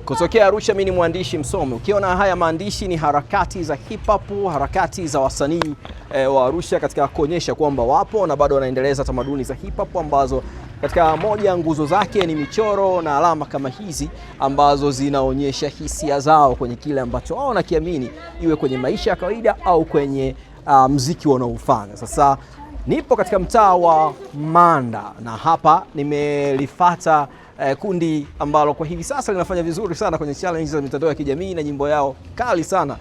Kutokea Arusha, mimi ni mwandishi msomi. Ukiona haya maandishi ni harakati za hip hop, harakati za wasanii wa Arusha katika kuonyesha kwamba wapo na bado wanaendeleza tamaduni za hip hop ambazo katika moja nguzo zake ni michoro na alama kama hizi ambazo zinaonyesha hisia zao kwenye kile ambacho wao wanakiamini, iwe kwenye maisha ya kawaida au kwenye muziki wanaofanya. Sasa nipo katika mtaa wa Manda na hapa nimelifata kundi ambalo kwa hivi sasa linafanya vizuri sana kwenye challenge za mitandao ya kijamii na nyimbo yao kali sana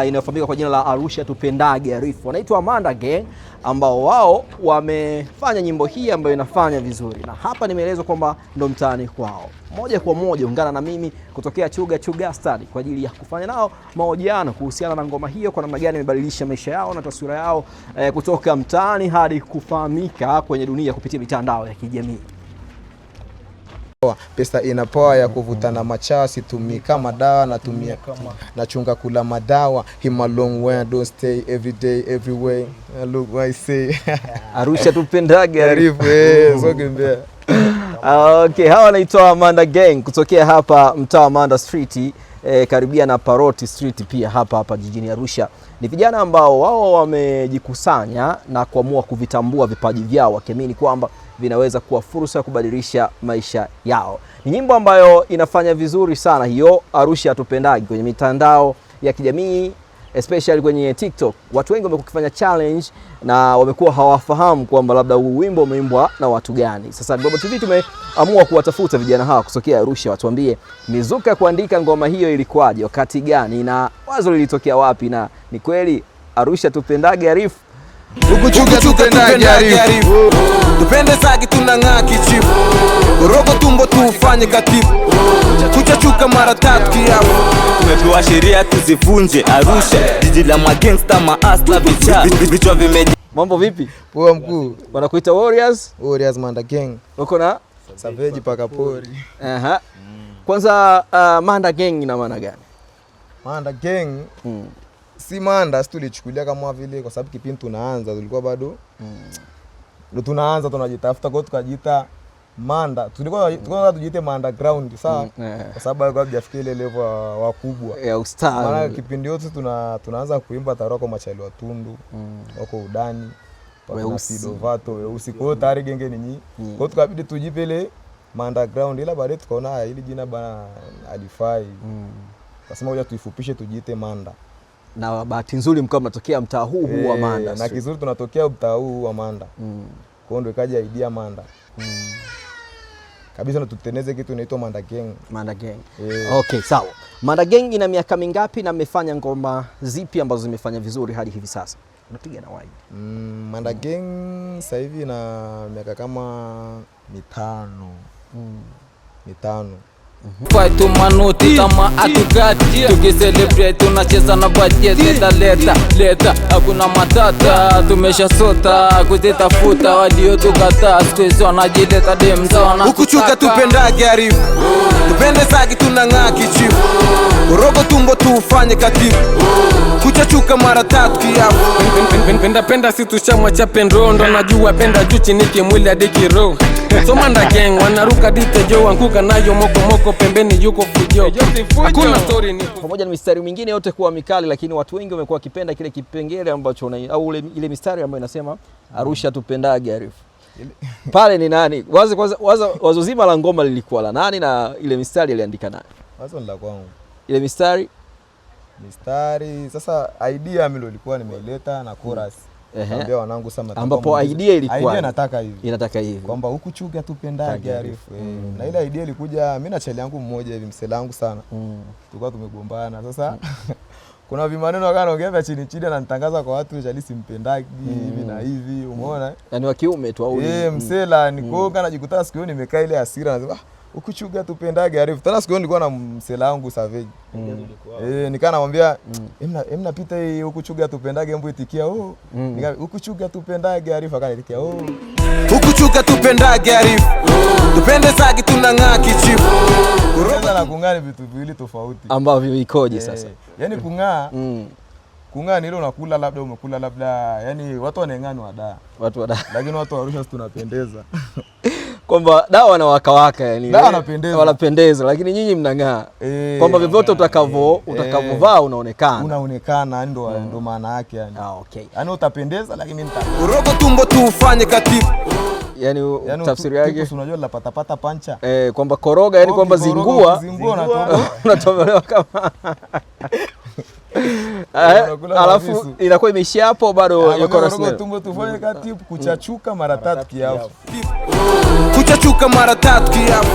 inayofahamika kwa jina la Arusha Tupendage Arif. Wanaitwa Manda Gang, ambao wao wamefanya nyimbo hii ambayo inafanya vizuri, na hapa nimeelezwa kwamba ndo mtaani kwao. Moja kwa moja ungana na mimi kutokea Chuga Study kwa ajili ya kufanya nao mahojiano kuhusiana na ngoma hiyo, kwa namna gani imebadilisha maisha yao na taswira yao kutoka mtaani hadi kufahamika kwenye dunia kupitia mitandao ya kijamii. Pesa ina power ya kuvutana machasi, tumia kama dawa na tumia na chunga kula madawa. Him a long way, don't stay every day everywhere. Look what I say. Arusha Tupendage Arif, so gembea. Okay, hawa wanaitwa Manda Gang kutokea hapa mtaa Manda Street, karibia na Paroti Street pia hapa jijini Arusha. Ni vijana ambao wao wamejikusanya na kuamua kuvitambua vipaji vyao, wakiamini kwamba vinaweza kuwa fursa ya kubadilisha maisha yao. Ni nyimbo ambayo inafanya vizuri sana hiyo Arusha Tupendage kwenye mitandao ya kijamii, especially kwenye TikTok. Watu wengi wamekuwa kufanya challenge na wamekuwa hawafahamu kwamba labda huu wimbo umeimbwa na watu gani. Sasa Global TV tumeamua kuwatafuta vijana hawa kutokea Arusha, watuambie mizuka kuandika ngoma hiyo ilikuwaje, wakati gani, na wazo lilitokea wapi, na ni kweli Arusha Tupendage Arif. Ukuchuga tupendage Arif, tupende sagi tunang'aa kichifu, urogo tumbo tufanye katifu, kuchachuka mara tatu kiapo. Tumepewa sheria tuzivunje Arusha, jiji la magangsta maasla vichwa vimeji. Mambo vipi? Poa mkuu. Wanakuita Warriors Manda Gang. Uko na Savage paka pori. Kwanza Manda Gang ina maana gani? Manda Gang si Manda, tulichukulia kama vile kwa sababu kipindi tunaanza tulikuwa bado ndio tunaanza tunajitafuta, kwa tukajiita Manda. Tulikuwa tujiite Manda Ground, sawa? Kwa sababu alikuwa hajafikia ile level wakubwa ya ustaa. Maana kipindi yote tunaanza kuimba taroko machali wa Tundu, wako Udani, Weusi Vato, Weusi, kwa tayari genge ni nyinyi. Kwa tukabidi tujipe ile Manda Ground, ila baadaye tukaona hili jina bana alifai. Kasema ngoja tuifupishe tujiite Manda. Na bahati nzuri mkao mnatokea mtaa huu wa Manda. Na kizuri tunatokea mtaa huu wa Manda. Kwa ndo ikaja idea Manda. Kabisa tutengeneze kitu inaitwa Manda Gang. Manda Gang. Okay, sawa. Manda Gang ina miaka mingapi na mmefanya ngoma zipi ambazo zimefanya vizuri hadi hivi sasa? Unapiga na wapi? Manda Gang sasa hivi na miaka kama mitano. Fight manoti kama atukati, tukicelebrate tunacheza na budget, leta hakuna matata, tumesha sota kuzitafuta walio tukata, squeeze wanajileta dem zona. Ukuchuga tupendage Arif, tupende sagi tunang'aa kichifu, urogo tumbo tufanye katifu, kuchachuka mara tatu kiapo. Penda si tuchama cha pendondo, najua penda juu chini kimwili hadi kiroho. So Manda Gang wanaruka dite jo, wanguka nayo moko pembeni yuko fujo. Hakuna story ni pamoja na mistari mingine yote kuwa mikali, lakini watu wengi wamekuwa wakipenda kile kipengele ambacho au ile mistari ambayo inasema Arusha Tupendage Arif. Pale ni nani? Wazo zima la ngoma lilikuwa la nani na ile mistari iliandika nani? Wazo ni la kwangu. Ile mistari sasa idea mimi ilikuwa nimeileta na chorus. Naambia wanangu sama, ambapo idea ilikuwa inataka hivi kwamba ukuchuga tupendage Arif. Na ile idea ilikuja mimi na chali yangu mmoja hivi, msela wangu sana. Tulikuwa tumegombana. Sasa kuna vimaneno akaongea vya chini ananitangaza kwa watu, chali simpendagi hivi na hivi, umeona? Yaani wa kiume tu au msela niko najikuta siku hiyo nimekaa ile hasira, nasema ukuchuga tupendage Arif. Tena siku hiyo nilikuwa na msela wangu Savage. Nikaa namwambia mnapita hii ukuchuga tupendage, mbu itikia ukuchuga tupendage Arif, akaniitikia ukuchuga tupendage Arif, tupende sagi tunang'aa kichifu. Kuroga na kung'aa ni vitu viwili tofauti ambavyo ikoje sasa? Yaani kung'aa ni ile unakula labda umekula labda, yani watu waneng'aa ni watu wa Dar. Lakini watu wa Arusha tunapendeza. kwamba dawa na wakawaka yani. Dawa wanapendeza. Wanapendeza lakini nyinyi mnang'aa. Kwamba vyovyote utakavovaa unaonekana. Unaonekana ndo maana yake yani. Okay. Yaani utapendeza lakini urogo tumbo tu ufanye katibu. Yani tafsiri yake unajua la patapata pancha. Kwamba koroga yani kwamba zingua unatobolewa kama alafu inakuwa imeishia hapo bado yuko rasmi. Tumbo tufanye katibu kuchachuka mara 3 kiapo. Kuchachuka mara 3 kiapo.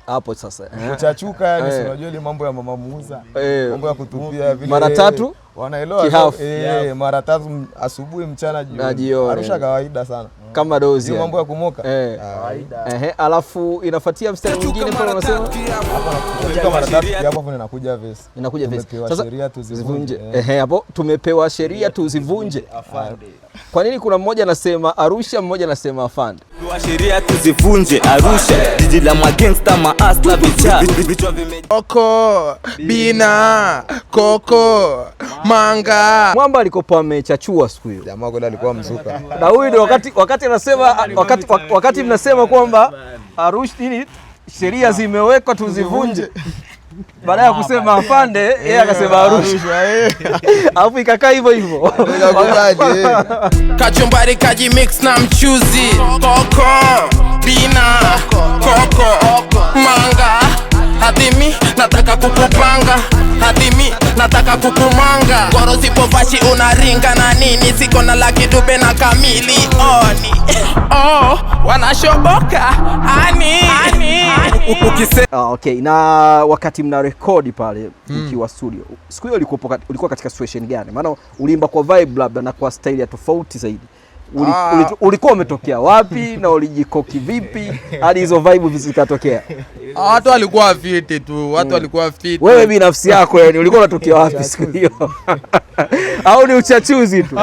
Hapo sasa. Kuchachuka yani unajua ile mambo ya mama muuza. Mambo ya kutupia vile. Mara 3 wanaelewa mara 3 asubuhi mchana jioni. Arusha kawaida sana. Kama dozi. Hiyo mambo ya kumoka. Kawaida. Alafu inafuatia mstari mwingine pale unasema hapa mara 3 hapo inakuja verse. Inakuja verse. Sasa sheria tuzivunje. Hapo tumepewa sheria tuzivunje. Afande. Kwa nini kuna mmoja anasema Arusha, mmoja anasema afande? Kwa sheria tuzivunje Arusha, jiji la magangsta maasla vichwa Koko, Bina, Koko, Manga. Mwamba alikopo amechachua siku hiyo. Jamaa kweli alikuwa mzuka. Na huyu ndio wakati anasema wakati mnasema kwamba Arusha nini sheria zimewekwa tuzivunje. Baada ya kusema afande, yeye akasema Arusha. Alafu ikakaa hivyo hivyo. Kachumbari kaji mix na mchuzi. Koko, Bina, Koko, Manga. Hadimi nataka kukupanga, hadimi nataka kukumanga. Goro sipovashi unaringa na nini, siko na laki dube na kamili oni. Wanashoboka ani. Okay, na wakati mna rekodi pale mkiwa studio, siku hiyo ulikuwa katika situation gani? Maana uliimba kwa vibe labda na kwa style ya tofauti zaidi. Ulikuwa umetokea wapi na ulijikoki vipi hadi hizo vibe zikatokea? Watu walikuwa fiti tu, watu walikuwa fiti. Wewe binafsi yako yani ulikuwa unatokea wapi siku hiyo? Au ni uchachuzi tu?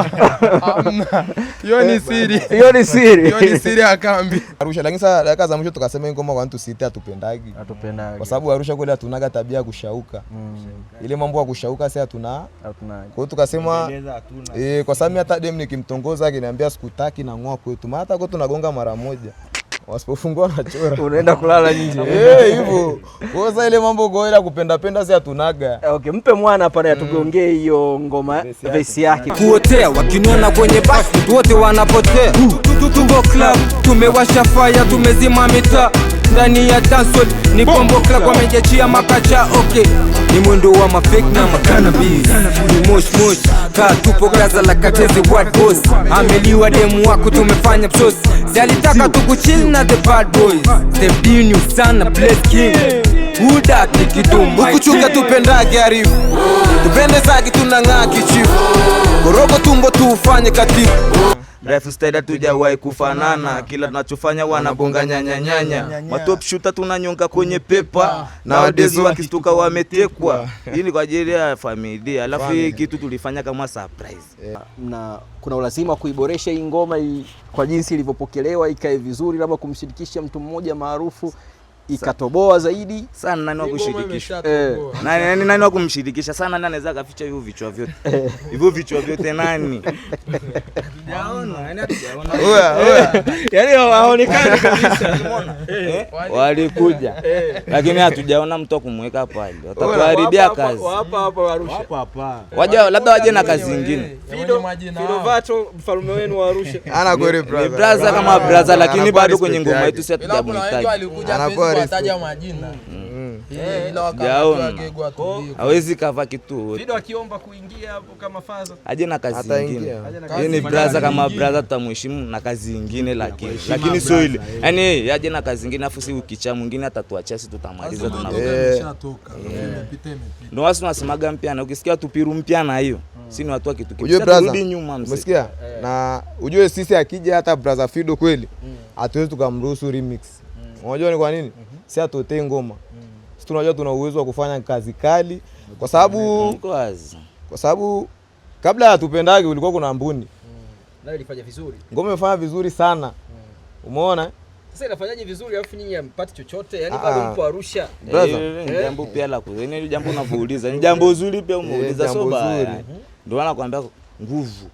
Hiyo ni siri. Hiyo ni siri. Hiyo ni siri ya kambi. Arusha lakini sasa dakika za mwisho tukasema ngoma kwa mtu sita hatupendagi. Kwa sababu Arusha kule hatunaga tabia ya kushauka. Ile mambo ya kushauka sasa hatunaga. Kwa hiyo tukasema kwa sababu hata dem nikimtongoza akiniambia sikutaki na ngoa kwetu. Maana hata kwetu tunagonga mara moja. Wasipofungua na chora. Unaenda kulala nje. Hivyo. Kwa sasa ile mambo goela kupenda sasa hatunaga. Okay, mpe mwana hapa na tugongee hiyo ngoma verse yake. Kuotea wakinona kwenye basi wote wanapotea. Tumbo club tumewasha fire tumezima mitaa. Ndani ya dancehall ni bombo club wamejachia makacha. Okay, ni mwendo wa mafake na makanabis. Ni mosh ka tupo gaza la katezi what boss. Ameliwa demu wako tumefanya psos. Zalitaka tukuchill na the bad boys. The new sana bless king. Uda tikitumba. Ukuchunga tupendage arifu. Tupende zaki tunang'aa kichifu. Korogo tumbo tu ufanye katibu. Lifestyle hatujawahi kufanana, kila tunachofanya wanabonga nyanya. Matop shooter tunanyonga kwenye pepa na wadezi wakistuka wametekwa. Hii ni kwa ajili ya familia. Alafu hii kitu tulifanya kama surprise. Na kuna ulazima kuiboresha hii ngoma kwa jinsi ilivyopokelewa ikae vizuri, labda kumshirikisha mtu mmoja maarufu ikatoboa zaidi sana. Nani wa kushirikisha? Nani wa kumshirikisha sana? Nani anaweza kaficha hivyo vichwa vyote? Hivyo vichwa vyote nani? Yaani haonekani kabisa. Walikuja. Lakini hatujaona mtu kumweka pale. Watakuharibia kazi. Hapa Arusha. Waje labda waje na kazi nyingine. Fido Vacho mfalme wenu wa Arusha. Ana kweli brother. Ni brother kama brother lakini bado kwenye ngoma yetu si hatujamhitaji. Wataja majina. Hawezi kava kitu. Fido akiomba kuingia hapo kama faza. Aje na kazi nyingine. Yeye ni brother kama brother tutamheshimu na kazi nyingine lakini sio ile. Yaani aje na kazi nyingine afu si ukicha mwingine atatuachia sisi tutamaliza tunatoka. Ndio wasi tunasemaga mpya na ukisikia tupiru mpya na hiyo. Si ni watu wa kitu kitu. Turudi nyuma mzee. Umesikia? Na ujue sisi akija hata brother Fido kweli hatuwezi tukamruhusu remix. Unajua ni kwa nini? Si atotee ngoma. Sisi tunajua tuna uwezo wa kufanya kazi kali kwa sababu kabla ya tupendage ulikuwa kuna mbuni. Nayo ilifanya vizuri. Ngoma imefanya vizuri sana. Umeona? Sasa inafanyaje vizuri alafu nyinyi hampati chochote? Yaani bado mpo Arusha. Ni jambo pia la kuzeni, ni jambo unavuuliza. Ni jambo zuri pia umeuliza so baya. Ndio wanakuambia nguvu.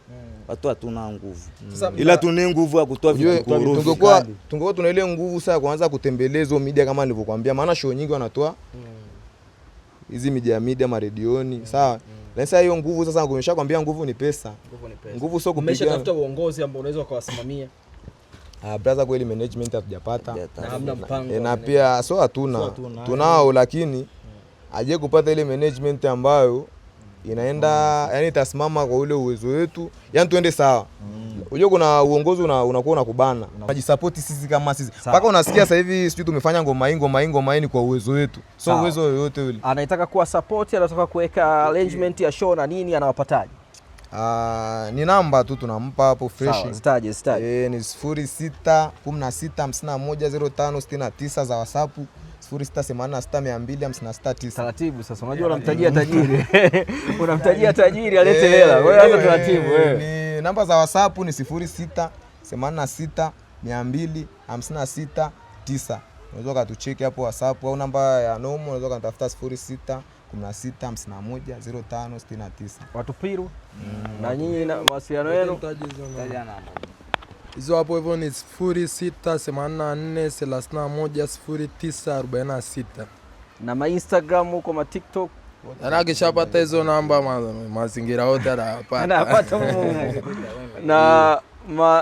watu hatuna nguvu. Sasa Ila tuna nguvu ya kutoa vitu korofi. Tungekuwa tuna ile nguvu sasa kuanza kutembelezo media kama nilivyokuambia, maana show nyingi wanatoa hizi media maredioni, sawa. Lakini sasa hiyo nguvu sasa nimeshakwambia nguvu ni pesa. Nguvu sio kupigana. Umeshatafuta uongozi ambao unaweza kuwasimamia? Brother, kweli management hatujapata. Na hamna mpango. Na pia so hatuna. Tunao lakini aje kupata ile management ambayo inaenda yani itasimama kwa ule uwezo wetu, yani tuende sawa. Unajua kuna uongozi unakuwa unakubana. Tunajisupport sisi kama sisi. Mpaka unasikia sasa hivi sisi tumefanya ngoma hii kwa uwezo wetu. So uwezo yote ule. Anaitaka kuwa support, anataka kuweka arrangement ya show na nini, anawapataje? Ni namba tu tunampa hapo fresh. Sawa, zitaje. Ni 0616510569 za WhatsApp. 0686200659. Taratibu sasa. Unajua unamtajia tajiri. Unamtajia tajiri alete hela. Kwa hiyo anza taratibu wewe. Ni namba za WhatsApp ni 0686200569. Unaweza kutucheki hapo WhatsApp au namba ya Nomo unaweza kunitafuta 0616510569. Watu Piru. Na nyinyi na mawasiliano yenu? Hizo hapo hivyo ni 0684310946. Na Instagram huko ma TikTok. Anakishapata hizo namba mazingira yote anapata. Na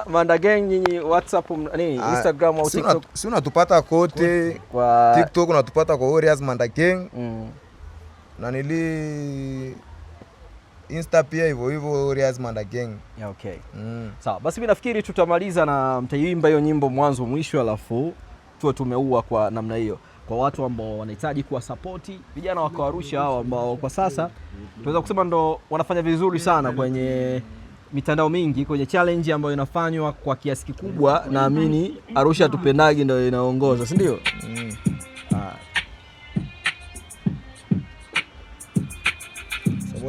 Manda Gang nyinyi WhatsApp nini Instagram au TikTok? Si unatupata kote kwa TikTok, unatupata kwa Warriors Manda Gang. Na nili Insta pia hivyo Warriors Manda Gang. Yeah, okay. Sawa, basi mimi nafikiri tutamaliza na mtaimba hiyo nyimbo mwanzo mwisho, alafu tuwe tumeua kwa namna hiyo. Kwa watu ambao wanahitaji kuwa support vijana wa Arusha hao ambao kwa sasa tunaweza kusema ndo wanafanya vizuri sana kwenye mitandao mingi, kwenye challenge ambayo inafanywa kwa kiasi kikubwa, naamini Arusha tupendagi ndio inaongoza, si ndio?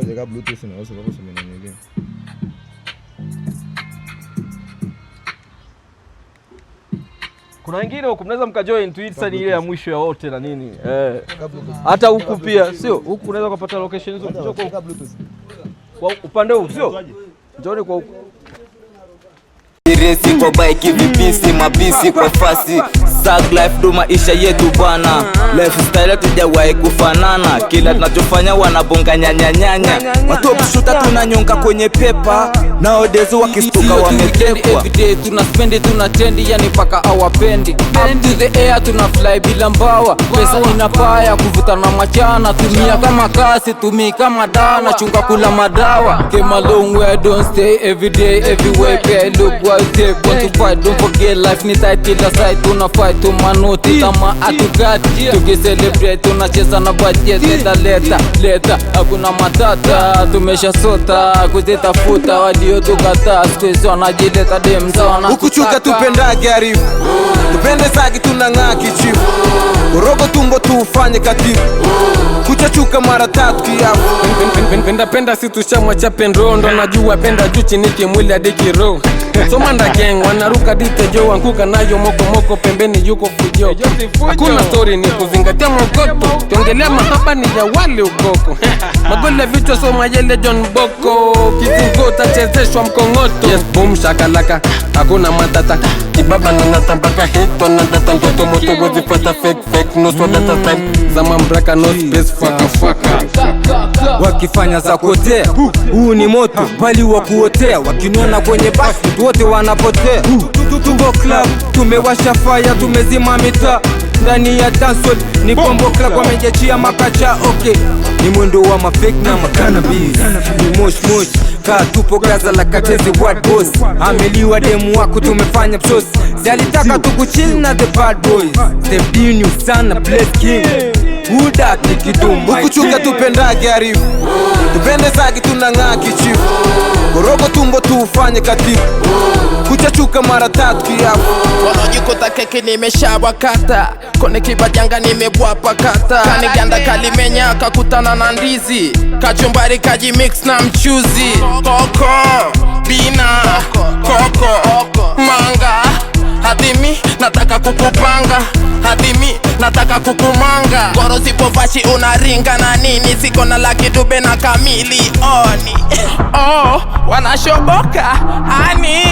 Sababu Bluetooth na uso wako sema nyingine. Kuna wengine huko mnaweza mkajoin Twitter ile ya mwisho ya wote na nini. Hata huku pia sio? Huku unaweza kupata location hizo kutoka Bluetooth. Kwa upande huu sio? Njoni kwa huku. Resi kwa bike vipisi mabisi kwa fasi Sag life do maisha yetu bana. Lifestyle tujawahi kufanana. Kila tunachofanya wanabonga nyanya. Matop shooter tunanyonga kwenye pepa. Nowadays wakistuka wametepwa. Everyday tunaspendi tunatendi yani paka awapendi. Up to the air tunafly bila mbawa. Pesa inapaya kuvuta na machana. Tumia kama kasi tumia kama dana. Chunga kula madawa. Came a long way don't stay everyday everywhere. Pay look what they want to fight. Don't forget life ni tight kila side. Tuna fight tumanoti kama atukati. Tukicelebrate tunacheza na budget. Leta hakuna matata. Tumesha sota kuzitafuta walio tukata. Squeeze wanajileta dem zona. Ukuchuka tupendage arifu. Tupende zagi tunang'aa kichifu. Urogo tumbo tuufanye katifu. Kuchachuka mara tatu kiafu. Penda si tushamwa cha pendondo. Najua penda juu chini kimwili hadi kiroho. So Manda Gang wanaruka ditejo. Wankuka nayo moko pembeni yuko fujo. Hakuna story ni kuzingatia mwokoto. Tiongelea mahaba ni ya wale ukoko. Magole vichwa so mayele John Boko. Kizingo tachezeshwa mkongoto. Yes boom shakalaka. Hakuna matata. Kibaba na natambaka hito na data mtoto moto gozi pata fake no so data time. Zama mbraka no space faka. Wakifanya za kotea, huu ni moto, bali wakuotea. Wakinona kwenye basi, wote wanapotea. Tuko club, tumewasha fire, tumezima mitaa. Ndani ya dancehall, ni bombo club, wamejachia makacha, okay. Ni mwendo wa mafake na makanabis. Ni mosh, kaa tupo gaza la katezi white boss. Ameliwa demu wako, tumefanya psos. Si alitaka tukuchill na the bad boys. Step in you sana, bless king. Uda nikidumu ukuchuka tupendage arifu. Tupende zagi tunang'aa kichifu. Urogo tumbo tuufanye katifu. Kuchachuka mara tatu kiafu. Wanajikuta keki nimeshawakata. Kone kibajanga nimebwapa kata. Kaniganda kalimenya kakutana na ndizi. Kachumbari kajimix na mchuzi. Koko, bina, koko, manga. Hadimi nataka kukupanga. Hadimi nataka kukumanga. Goro sipovashi unaringa na nini, siko na laki dube na kamili oni. Oh, wanashoboka ani.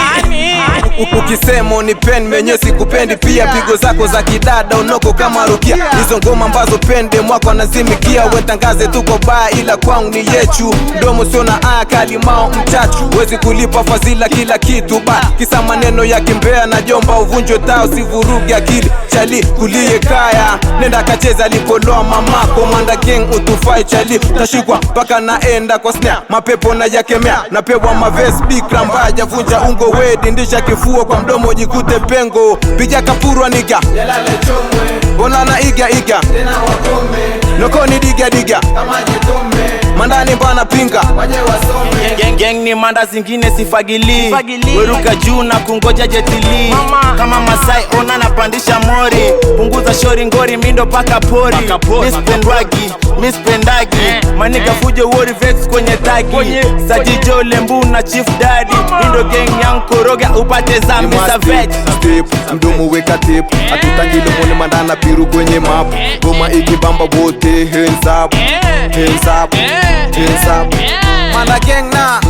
Ukisema unipendi menye sikupendi pia, pigo zako za kidada unoko kama Rukia, hizo ngoma ambazo pende mwako anazimikia. Wetangaze tuko baya ila kwangu ni yechu, mdomo sio na aya kalimao mchachu, wezi kulipa fazila kila kitu ba kisa maneno ya kimbea na jomba uvunjwe tao, sivurugi akili chali kulie kaya, nenda kacheza lipoloa mamako Manda Gang utufai chali, tashikwa paka naenda kwa snare, mapepo na yakemea, napewa mavesi bikra mbaya javunja ungo wedi, ndisha kifua kwa mdomo jikute pengo, pija kapurwa niga yelale chomwe, onana iga tena wakome, nokoni diga kama jitombe, mandani mbana pinga waje wasome. Gang ni manda zingine sifagili, weruka juu na kungoja jetili, kama Masai ona napandisha mori, punguza shori ngori mindo paka pori, mispendagi maniga fuje wori vex kwenye tagi, Sajijo Lembu na Chief Daddy, Indo gang yang koroga upate zambi savage. Step, mdomo weka tip, atutaki lumone mandana piru kwenye map, goma ikibamba wote hands up, hands up, hands up. Manda Gang na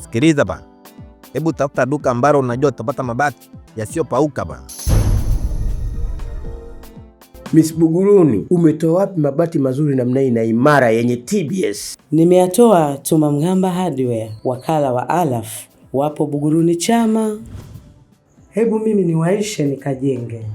Sikiliza bana, hebu tafuta duka ambalo unajua utapata mabati yasiyopauka bana. Miss Buguruni, umetoa wapi mabati mazuri namna hii na imara yenye TBS? Nimeyatoa Tumamgamba Hardware, wakala wa Alaf, wapo Buguruni Chama. Hebu mimi niwaishe nikajenge.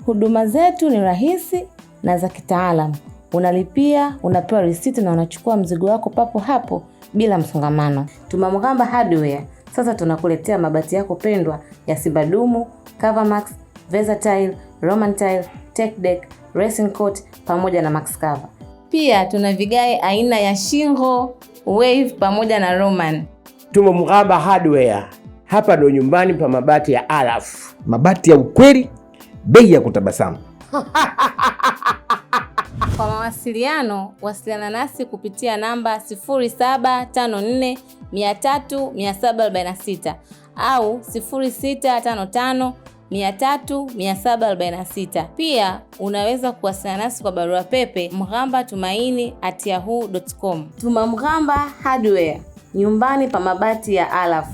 Huduma zetu ni rahisi na za kitaalamu. Unalipia, unapewa risiti na unachukua mzigo wako papo hapo bila msongamano. Tumamgamba Hardware sasa tunakuletea mabati yako pendwa ya Sibadumu, Covermax, Versatile, Roman Tile, Tech Deck, Racing Coat pamoja na Max Cover. Pia tuna vigae aina ya Shingo, Wave pamoja na Roman. Tumamgamba Hardware, hapa ndo nyumbani pa mabati ya Alaf. Mabati ya ukweli, bei ya kutabasamu. Kwa mawasiliano, wasiliana nasi kupitia namba 0754 300 746 au 0655 300 746. Pia unaweza kuwasiliana nasi kwa barua pepe mghambatumaini@yahoo.com. Tumamgamba Hardware, nyumbani pa mabati ya Alaf.